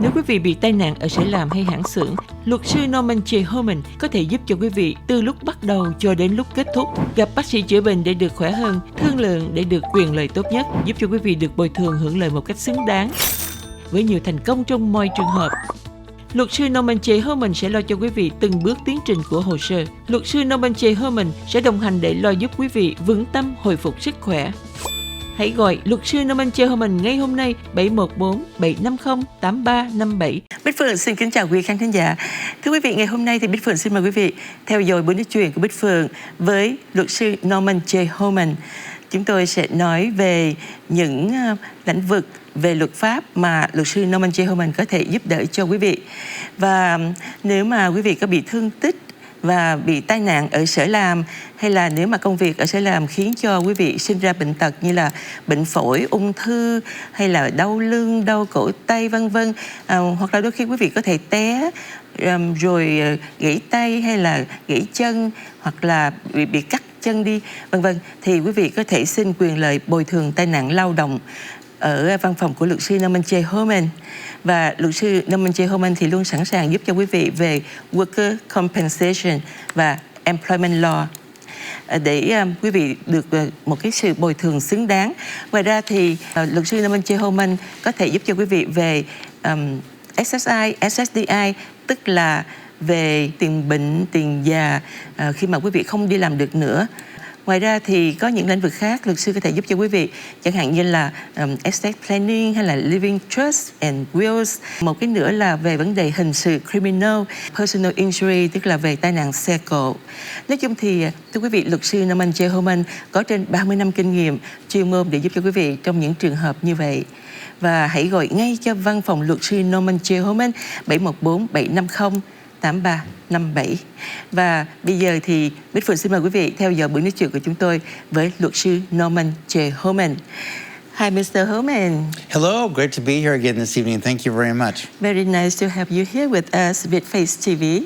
Nếu quý vị bị tai nạn ở sở làm hay hãng xưởng, luật sư NORMAN J HOMEN có thể giúp cho quý vị từ lúc bắt đầu cho đến lúc kết thúc. Gặp bác sĩ chữa bệnh để được khỏe hơn, thương lượng để được quyền lợi tốt nhất, giúp cho quý vị được bồi thường hưởng lợi một cách xứng đáng. Với nhiều thành công trong mọi trường hợp, luật sư NORMAN J HOMEN sẽ lo cho quý vị từng bước tiến trình của hồ sơ. Luật sư NORMAN J HOMEN sẽ đồng hành để lo giúp quý vị vững tâm hồi phục sức khỏe. Hãy gọi luật sư NORMAN J HOMEN ngay hôm nay 714-750-8357. Bích Phượng xin kính chào quý khán thính giả. Thưa quý vị, ngày hôm nay thì Bích Phượng xin mời quý vị theo dõi buổi nói chuyện của Bích Phượng với luật sư NORMAN J HOMEN. Chúng tôi sẽ nói về những lĩnh vực về luật pháp mà luật sư NORMAN J HOMEN có thể giúp đỡ cho quý vị. Và nếu mà quý vị có bị thương tích và bị tai nạn ở sở làm, hay là nếu mà công việc ở sở làm khiến cho quý vị sinh ra bệnh tật như là bệnh phổi, ung thư, hay là đau lưng, đau cổ tay vân vân, hoặc là đôi khi quý vị có thể té rồi gãy tay hay là gãy chân, hoặc là bị cắt chân đi vân vân, thì quý vị có thể xin quyền lợi bồi thường tai nạn lao động ở văn phòng của luật sư NORMAN J HOMEN. Và luật sư NORMAN J HOMEN thì luôn sẵn sàng giúp cho quý vị về worker compensation và employment law để quý vị được một cái sự bồi thường xứng đáng. Ngoài ra thì luật sư NORMAN J HOMEN có thể giúp cho quý vị về SSI, SSDI, tức là về tiền bệnh, tiền già khi mà quý vị không đi làm được nữa. Ngoài ra thì có những lĩnh vực khác luật sư có thể giúp cho quý vị, chẳng hạn như là estate planning hay là living trust and wills. Một cái nữa là về vấn đề hình sự criminal, personal injury, tức là về tai nạn xe cộ. Nói chung thì thưa quý vị, luật sư NORMAN J HOMEN có trên 30 năm kinh nghiệm chuyên môn để giúp cho quý vị trong những trường hợp như vậy. Và hãy gọi ngay cho văn phòng luật sư NORMAN J HOMEN 714-750-8357. Và bây giờ thì Bích Phượng xin mời quý vị theo dõi buổi nói chuyện của chúng tôi với luật sư NORMAN J HOMEN. Hi, Mr. HOMEN. Hello, great to be here again this evening. Thank you very much. Very nice to have you here with us with Face TV.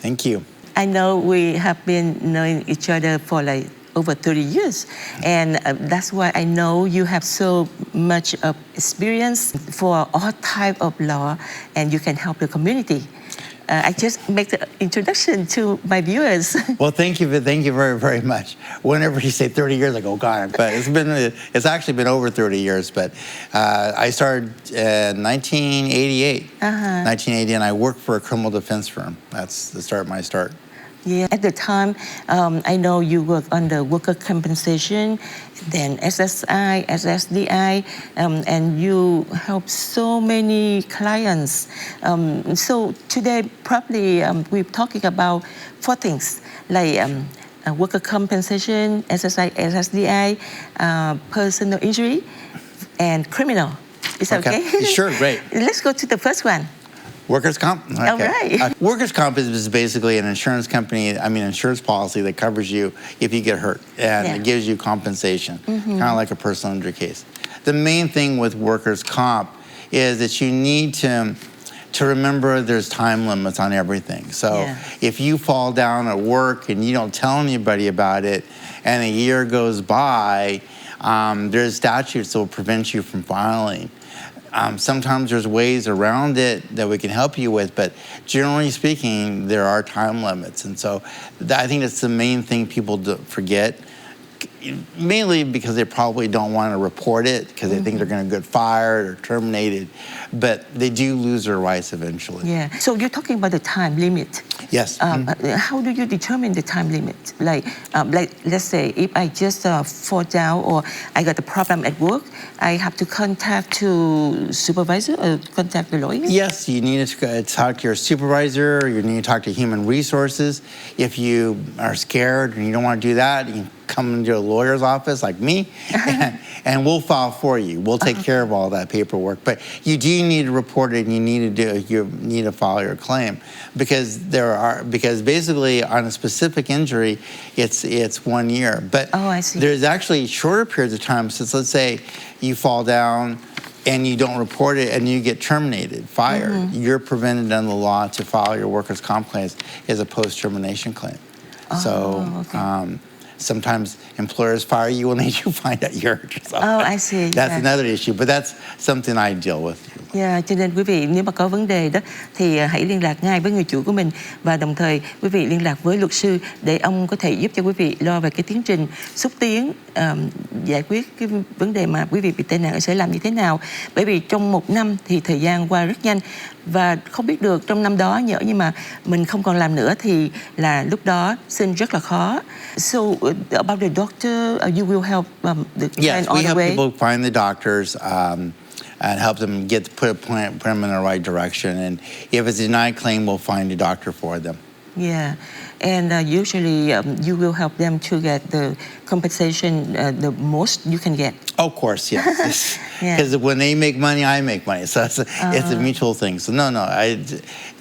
Thank you. I know we have been knowing each other for like over 30 years, and that's why I know you have so much of experience for all type of law, and you can help the community. I just make the introduction to my viewers. Well, thank you very, very much. Whenever you say 30 years, I go, God, but it's actually been over 30 years. But I started in 1988, 1980, and I worked for a criminal defense firm. That's the start of my start. Yeah, at the time, I know you work under worker compensation, then SSI, SSDI, and you help so many clients. So today, probably we're talking about four things, like worker compensation, SSI, SSDI, personal injury, and criminal. Is that okay? Sure, great. Let's go to the first one. Workers' comp? Okay. All right. Workers' comp is basically an insurance insurance policy that covers you if you get hurt, and it gives you compensation, kind of like a personal injury case. The main thing with workers' comp is that you need to remember there's time limits on everything. So if you fall down at work and you don't tell anybody about it, and a year goes by, there's statutes that will prevent you from filing. Sometimes there's ways around it that we can help you with, but generally speaking, there are time limits. And so I think that's the main thing people forget, mainly because they probably don't want to report it because they think they're going to get fired or terminated, but they do lose their rights eventually. Yeah. So you're talking about the time limit. Yes. How do you determine the time limit? Like let's say if I just fall down or I got a problem at work, I have to contact to supervisor or contact the lawyer? Yes, you need to talk to your supervisor. You need to talk to human resources. If you are scared and you don't want to do that, you can come into a lawyer's office like me, and we'll file for you. We'll take care of all that paperwork. But you do need to report it, and you need to file your claim because basically on a specific injury, it's 1 year. But I see. There's actually shorter periods of time. Since let's say you fall down and you don't report it and you get terminated, fired, you're prevented under the law to file your workers' comp claims as a post-termination claim. sometimes employers fire you when they do find out you're hurt yourself. Oh, I see. That's another issue, but that's something I deal with. Cho nên quý vị nếu mà có vấn đề đó thì hãy liên lạc ngay với người chủ của mình, và đồng thời quý vị liên lạc với luật sư để ông có thể giúp cho quý vị lo về cái tiến trình xúc tiến giải quyết cái vấn đề mà quý vị bị tai nạn sẽ làm như thế nào. Bởi vì trong một năm thì thời gian qua rất nhanh, và không biết được trong năm đó nhỡ như mà mình không còn làm nữa thì là lúc đó xin rất là khó. So about the doctor, you will help the yes, on we the help way. people find the doctors. And help them put them in the right direction. And if it's a denied claim, we'll find a doctor for them. Yeah, and usually you will help them to get the compensation the most you can get. Of course, yes. Because when they make money, I make money. So it's a mutual thing. So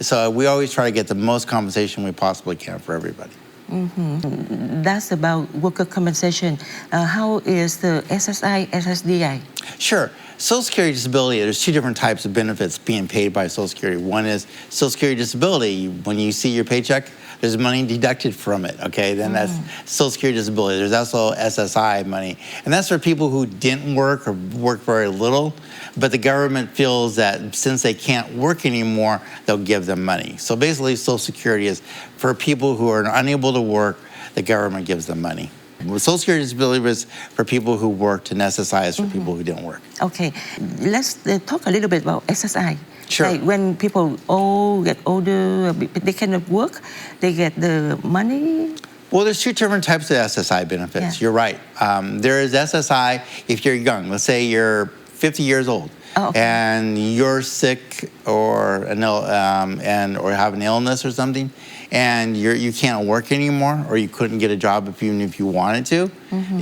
so we always try to get the most compensation we possibly can for everybody. Mm-hmm. That's about worker compensation. How is the SSI, SSDI? Sure. Social Security disability, there's two different types of benefits being paid by Social Security. One is Social Security disability. When you see your paycheck, there's money deducted from it, okay? Then that's Social Security disability. There's also SSI money. And that's for people who didn't work or worked very little, but the government feels that since they can't work anymore, they'll give them money. So basically, Social Security is for people who are unable to work, the government gives them money. Social Security disability was for people who worked, and SSI is for people who didn't work. Okay, let's talk a little bit about SSI. Sure. Like when people get older, they cannot work, they get the money. Well, there's two different types of SSI benefits. Yeah. You're right. There is SSI if you're young. Let's say you're 50 years old. Oh, okay. And you're sick or have an illness or something, and you can't work anymore, or you couldn't get a job even if you wanted to,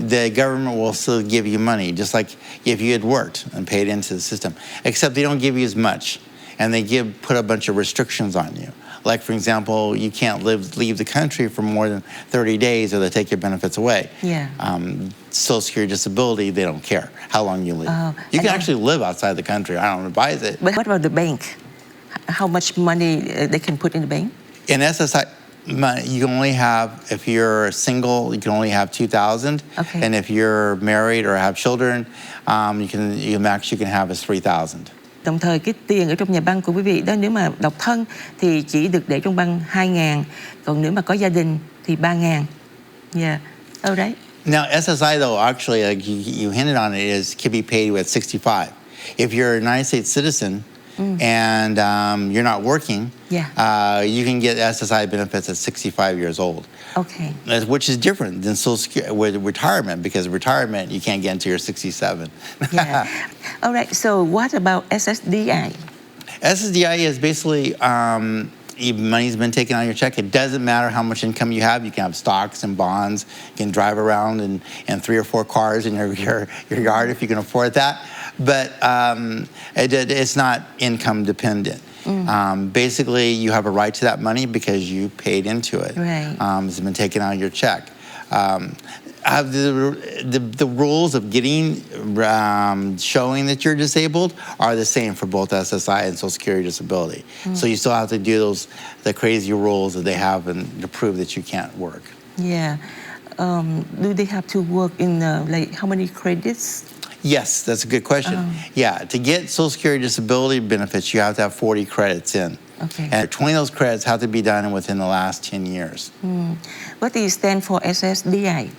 the government will still give you money, just like if you had worked and paid into the system. Except they don't give you as much, and they put a bunch of restrictions on you. Like, for example, you can't leave the country for more than 30 days, or they take your benefits away. Yeah. Social Security disability, they don't care how long you live. You can actually live outside the country. I don't advise it. But what about the bank? How much money they can put in the bank? In SSI, you can only have, if you're single, you can only have $2,000. Okay. And if you're married or have children, max you can have is $3,000. Đồng thời cái tiền ở trong nhà băng của quý vị đó, nếu mà độc thân thì chỉ được để trong băng 2.000, còn nếu mà có gia đình thì 3.000. Yeah. All right. Now SSI though, actually, like you hinted on it, can be paid with 65. If you're a United States citizen and you're not working, you can get SSI benefits at 65 years old. Okay. Which is different than Social Security with retirement, because retirement you can't get until you're 67. Yeah. All right. So what about SSDI? SSDI is basically money's been taken out of your check. It doesn't matter how much income you have. You can have stocks and bonds. You can drive around in 3 or 4 cars in your yard if you can afford that. But it's not income dependent. Basically, you have a right to that money because you paid into it. Right. It's been taken out of your check. The rules of getting showing that you're disabled are the same for both SSI and Social Security disability. So you still have to do the crazy rules that they have to prove that you can't work. Yeah. Do they have to work in like how many credits? Yes, that's a good question. Yeah, to get Social Security disability benefits, you have to have 40 credits in. Okay. And 20 of those credits have to be done within the last 10 years. What do you stand for SSDI?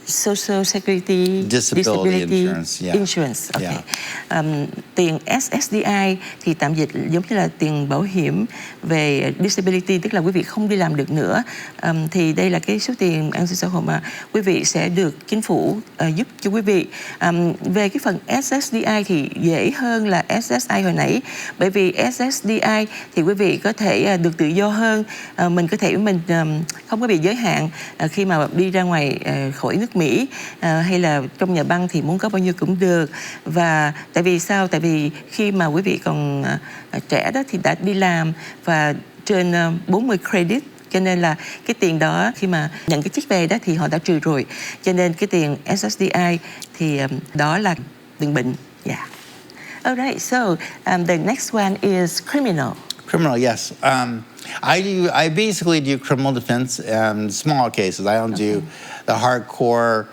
Social Security Disability Insurance. Yeah. Insurance. Okay. Yeah. Tiền SSDI thì tạm dịch giống như là tiền bảo hiểm về disability, tức là quý vị không đi làm được nữa. Thì đây là cái số tiền an sinh xã hội mà quý vị sẽ được chính phủ giúp cho quý vị. Về cái phần SSDI thì dễ hơn là SSI hồi nãy, bởi vì SSDI thì quý vị có thể được tự do hơn. Mình có thể không có bị giới hạn khi mà đi ra ngoài khỏi nước Mỹ hay là trong nhà băng thì muốn có bao nhiêu cũng được. Và tại vì sao? Tại vì khi mà quý vị còn trẻ đó thì đã đi làm và trên 40 credit, cho nên là cái tiền đó khi mà nhận cái chiếc về đó thì họ đã trừ rồi. Cho nên cái tiền SSDI thì đó là tiền bệnh. Yeah. Alright, so the next one is criminal. Criminal, yes. I basically do criminal defense, small cases. I don't do the hardcore,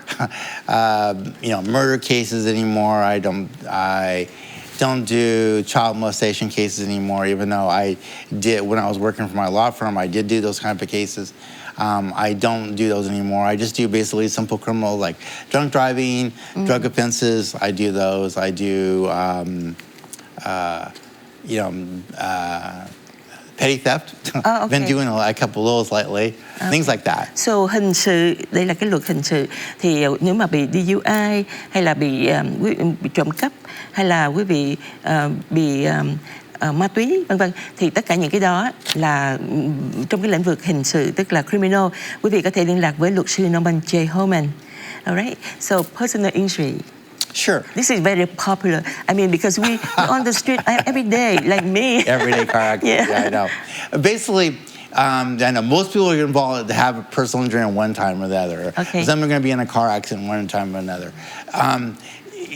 murder cases anymore. I don't do child molestation cases anymore, even though I did when I was working for my law firm. I did do those kind of cases. I don't do those anymore. I just do basically simple criminal like drunk driving, drug offenses. I do those. I do, petty theft. Okay. Been doing a couple of those lately. Things like that. So hình sự, đây là cái luật hình sự. Thì nếu mà bị DUI hay là bị trộm cắp hay là quý vị bị ma túy vân vân, thì tất cả những cái đó là trong cái lĩnh vực hình sự, tức là criminal. Quý vị có thể liên lạc với luật sư Norman J. HOMEN. Alright. So personal injury. Sure. This is very popular. I mean, because we on the street every day, like me. Everyday car accident. Yeah, I know. Basically, I know most people are involved to have a personal injury on one time or the other. Okay. Some are going to be in a car accident one time or another.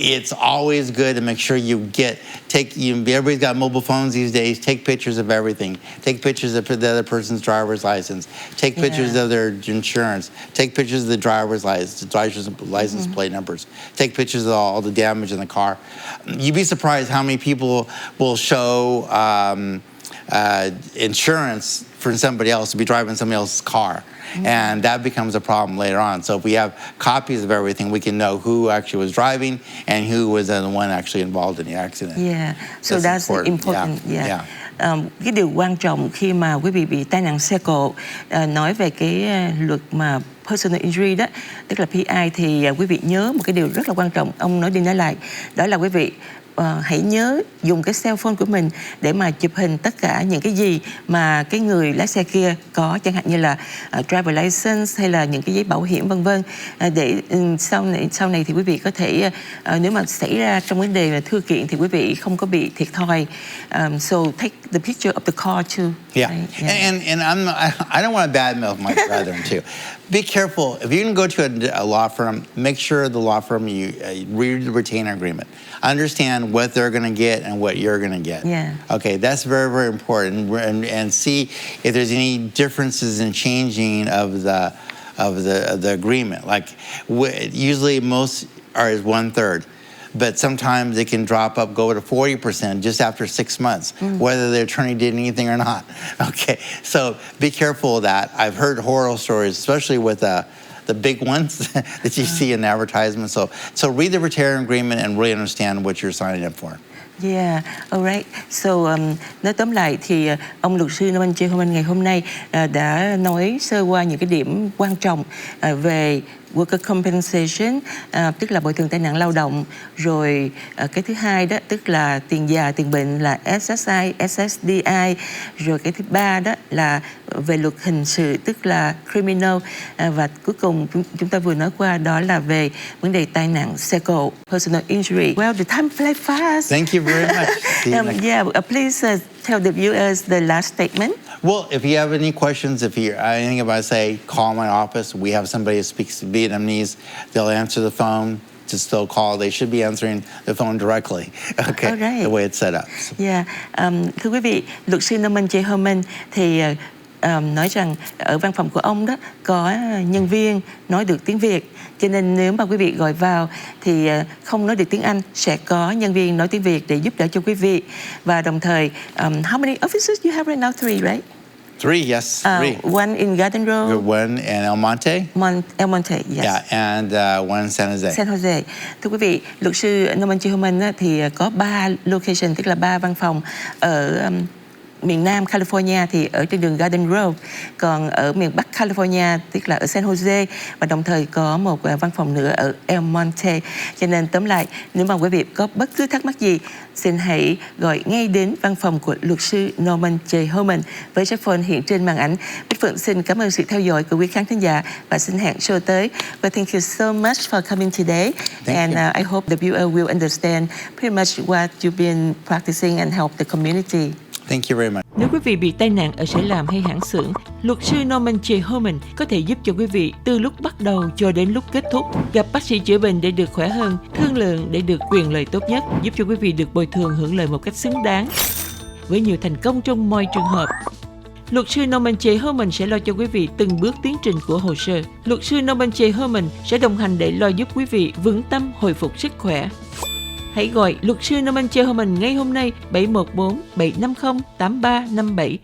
It's always good to make sure everybody's got mobile phones these days. Take pictures of everything. Take pictures of the other person's driver's license. Take pictures of their insurance. Take pictures of the driver's license plate numbers. Take pictures of all the damage in the car. You'd be surprised how many people will show insurance for somebody else to be driving somebody else's car. And that becomes a problem later on. So if we have copies of everything, we can know who actually was driving and who was the one actually involved in the accident. Yeah, so that's important. Yeah. Cái điều quan trọng khi mà quý vị bị tai nạn xe cộ, nói về cái luật mà personal injury đó, tức là PI, thì quý vị nhớ một cái điều rất là quan trọng, ông nói đi nói lại, đó là quý vị hãy nhớ dùng cái cell phone của mình để mà chụp hình tất cả những cái gì mà cái người lái xe kia có, chẳng hạn như là driver license hay là những cái giấy bảo hiểm vân vân, để sau này thì quý vị có thể nếu mà xảy ra trong vấn đề là thư kiện thì quý vị không có bị thiệt thòi. So take the picture of the car too. Yeah, right? Yeah. And I don't want to badmouth my brethren too. Be careful if you're going to go to a law firm. Make sure the law firm you read the retainer agreement. Understand what they're going to get and what you're going to get. Yeah. Okay, that's very, very important. And see if there's any differences in changing of the agreement. Like usually most is 1/3. But sometimes it can drop up, go to 40% just after 6 months, whether the attorney did anything or not. Okay, so be careful of that. I've heard horror stories, especially with the big ones that you see in advertisements. So read the retainer agreement and really understand what you're signing up for. Yeah, alright. So nói tóm lại thì ông luật sư Norman J. HOMEN ngày hôm nay đã nói sơ qua những cái điểm quan trọng về worker compensation, tức là bồi thường tai nạn lao động, rồi cái thứ hai đó tức là tiền già tiền bệnh là SSI, SSDI, rồi cái thứ ba đó là về luật hình sự tức là criminal, và cuối cùng chúng ta vừa nói qua đó là về vấn đề tai nạn xe cộ, personal injury. Well, the time flies fast. Thank you very much. Please tell the viewers the last statement. Well, if you have any questions, if you anything about say, call my office. We have somebody who speaks Vietnamese. They'll answer the phone. Just still call. They should be answering the phone directly. Okay, right. The way it's set up. Yeah. Thưa quý vị, luật sư Norman J. HOMEN thì nói rằng ở văn phòng của ông đó có nhân viên nói được tiếng Việt, cho nên nếu mà quý vị gọi vào thì không nói được tiếng Anh, sẽ có nhân viên nói tiếng Việt để giúp đỡ cho quý vị. Và đồng thời, how many offices you have right now? 3, right? 3, yes, 3. One in Garden Road. One in El Monte. El Monte, yes. Yeah, and one in San Jose. San Jose. Thưa quý vị, luật sư Norman J. HOMEN thì có 3 location, tức là 3 văn phòng ở miền Nam California thì ở trên đường Garden Road, còn ở miền Bắc California tức là ở San Jose, và đồng thời có một văn phòng nữa ở El Monte. Cho nên tóm lại, nếu mà quý vị có bất cứ thắc mắc gì, xin hãy gọi ngay đến văn phòng của luật sư Norman J. HOMEN với số phone hiện trên màn ảnh. Bích Phượng xin cảm ơn sự theo dõi của quý khán thính giả và xin hẹn show tới. But thank you so much for coming today. And I hope the viewer will understand pretty much what you've been practicing and help the community. Thank you very much. Nếu quý vị bị tai nạn ở sở làm hay hãng xưởng, luật sư Norman J. HOMEN có thể giúp cho quý vị từ lúc bắt đầu cho đến lúc kết thúc. Gặp bác sĩ chữa bệnh để được khỏe hơn, thương lượng để được quyền lợi tốt nhất, giúp cho quý vị được bồi thường hưởng lợi một cách xứng đáng, với nhiều thành công trong mọi trường hợp. Luật sư NORMAN J HOMEN sẽ lo cho quý vị từng bước tiến trình của hồ sơ. Luật sư NORMAN J HOMEN sẽ đồng hành để lo giúp quý vị vững tâm hồi phục sức khỏe. Hãy gọi luật sư NORMAN J HOMEN ngay hôm nay 714 750 8357